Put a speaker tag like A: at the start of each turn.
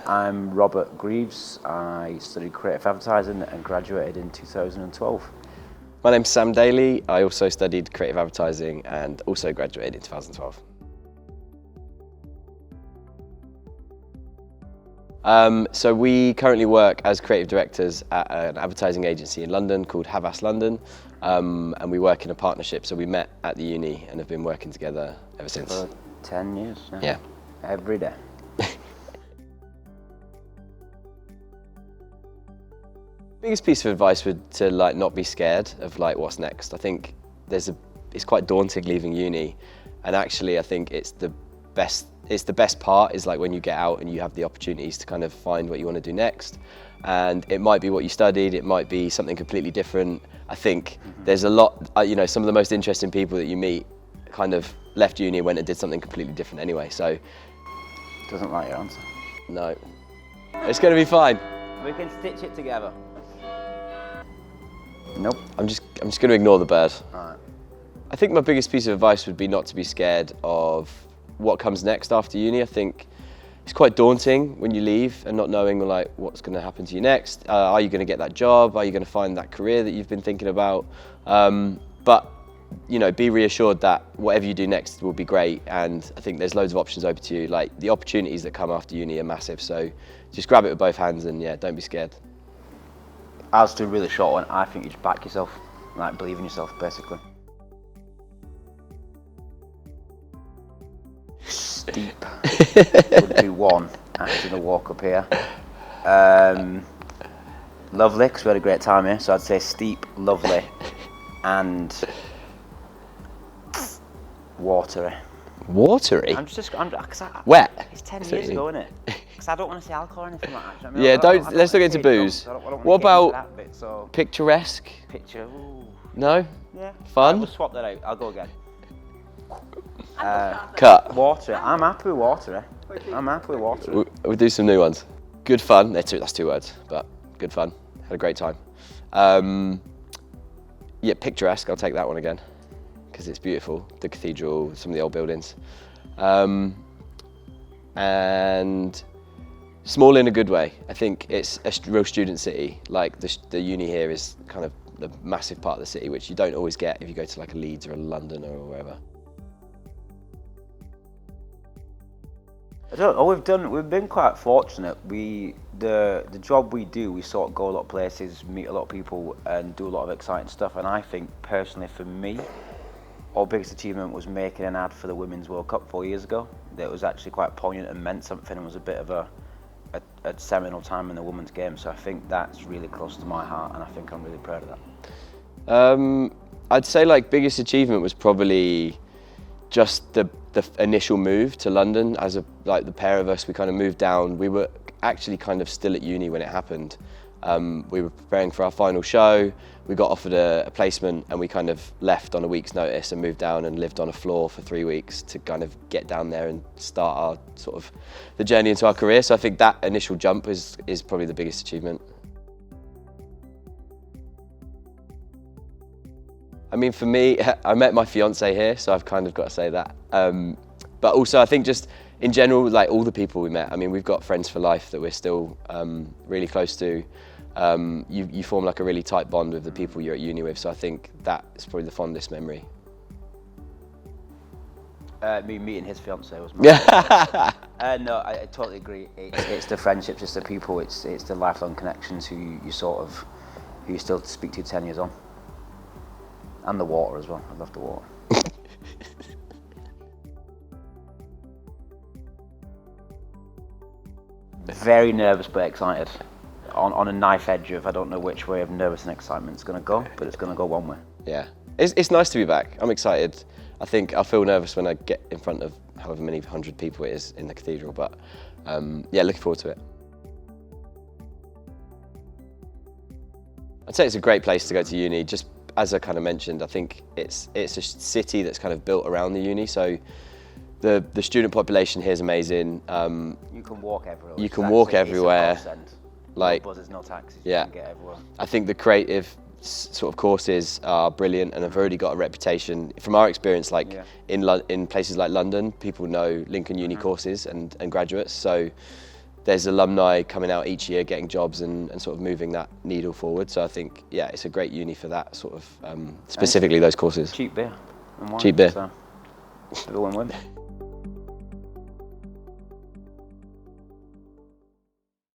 A: I'm Robert Greaves. I studied creative advertising and graduated in 2012.
B: My name's Sam Daly. I also studied creative advertising and also graduated in 2012. So we currently work as creative directors at an advertising agency in London called Havas London, and we work in a partnership. So we met at the uni and have been working together ever since.
A: For 10 years now.
B: Yeah.
A: Every day.
B: Biggest piece of advice would to not be scared of what's next. I think it's quite daunting leaving uni, and actually I think it's the best part is when you get out and you have the opportunities to kind of find what you want to do next. And it might be what you studied, it might be something completely different. I think there's a lot, some of the most interesting people that you meet kind of left uni and went and did something completely different anyway, so.
A: Doesn't like your answer.
B: No. It's going to be fine.
A: We can stitch it together. Nope.
B: I'm just going to ignore the bird.
A: Alright.
B: I think my biggest piece of advice would be not to be scared of what comes next after uni. I think it's quite daunting when you leave and not knowing what's going to happen to you next. Are you going to get that job? Are you going to find that career that you've been thinking about? But be reassured that whatever you do next will be great, and I think there's loads of options open to you. The opportunities that come after uni are massive, so just grab it with both hands and don't be scared.
A: I'll just do a really short one. I think you just back yourself, believe in yourself, basically. Steep would be one after the walk up here. Lovely, because we had a great time here, so I'd say steep, lovely, and watery.
B: Watery?
A: Wet? It's 10 years ago, isn't it? Because I don't want to say alcohol or anything like that.
B: Yeah, let's not get into booze. What about picturesque?
A: Ooh.
B: No?
A: Yeah.
B: Fun?
A: We'll swap that out. I'll go again.
B: Cut.
A: Water. I'm happy with water. I'm happy with water.
B: We'll do some new ones. Good fun. That's two words, but good fun. Had a great time. Yeah, picturesque. I'll take that one again because it's beautiful. The cathedral, some of the old buildings, and small in a good way. I think it's a real student city. The uni here is kind of the massive part of the city, which you don't always get if you go to a Leeds or a London or wherever.
A: We've been quite fortunate. The job we do, we sort of go a lot of places, meet a lot of people, and do a lot of exciting stuff. And I think personally, for me, our biggest achievement was making an ad for the Women's World Cup 4 years ago. That was actually quite poignant and meant something, and was a bit of a seminal time in the women's game. So I think that's really close to my heart, and I think I'm really proud of that.
B: I'd say biggest achievement was probably just the initial move to London. As the pair of us, we kind of moved down. We were actually kind of still at uni when it happened. We were preparing for our final show. We got offered a placement, and we kind of left on a week's notice and moved down and lived on a floor for 3 weeks to kind of get down there and start our the journey into our career. So I think that initial jump is probably the biggest achievement. I mean, for me, I met my fiance here, so I've kind of got to say that. But also, I think just in general, all the people we met. I mean, we've got friends for life that we're still really close to. You form a really tight bond with the people you're at uni with. So I think that is probably the fondest memory.
A: Me meeting his fiance was. No, I totally agree. It's the friendships, it's the people, it's the lifelong connections who you still speak to 10 years on. And the water as well. I love the water. Very nervous but excited. On a knife edge of I don't know which way of nervous and excitement it's going to go, but it's going to go one way.
B: Yeah, it's nice to be back. I'm excited. I think I'll feel nervous when I get in front of however many 100 people it is in the cathedral, but yeah, looking forward to it. I'd say it's a great place to go to uni. Just as I kind of mentioned, I think it's a city that's kind of built around the uni. So the student population here is amazing.
A: You can walk everywhere.
B: You can walk everywhere.
A: No buses, no taxis.
B: Yeah.
A: You can get everywhere.
B: I think the creative sort of courses are brilliant and have already got a reputation. From our experience, in places like London, people know Lincoln Uni courses and graduates. So there's alumni coming out each year getting jobs and sort of moving that needle forward. So I think, yeah, it's a great uni for that sort of, specifically those courses.
A: Cheap beer and wine.
B: Cheap beer.
A: So, it's a win-win.